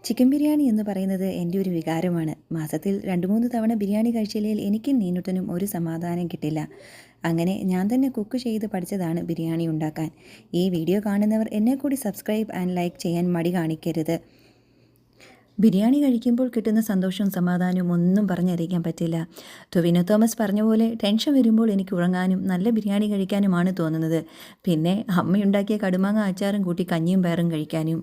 Chicken biryani എന്ന് പറയുന്നത് എൻ്റെ ഒരു വികാരമാണ്. മാസത്തിൽ 2-3 തവണ ബിരിയാണി കഴിച്ചില്ലെങ്കിൽ എനിക്കും നീനുട്ടനും ഒരു സമാധാനം കിട്ടില്ല. അങ്ങനെ ഞാൻ തന്നെ കുക്ക് ചെയ്ത് പഠിച്ചതാണ് ബിരിയാണി ഉണ്ടാക്കാൻ. ഈ വീഡിയോ കാണുന്നവർ എന്നെ കൂടി സബ്സ്ക്രൈബ് ആൻഡ് ലൈക്ക് ചെയ്യാൻ മടി കാണിക്കരുത്. ബിരിയാണി കഴിക്കുമ്പോൾ കിട്ടുന്ന സന്തോഷവും സമാധാനവും ഒന്നും പറഞ്ഞറിയിക്കാൻ പറ്റില്ല. ടൊവിനോ തോമസ് പറഞ്ഞ പോലെ ടെൻഷൻ വരുമ്പോൾ എനിക്ക് ഉറങ്ങാനും നല്ല ബിരിയാണി കഴിക്കാനുമാണ് തോന്നുന്നത്. പിന്നെ അമ്മയുണ്ടാക്കിയ കടുമാങ്ങ അച്ചാറും കൂട്ടി കഞ്ഞിയും പയറും കഴിക്കാനും.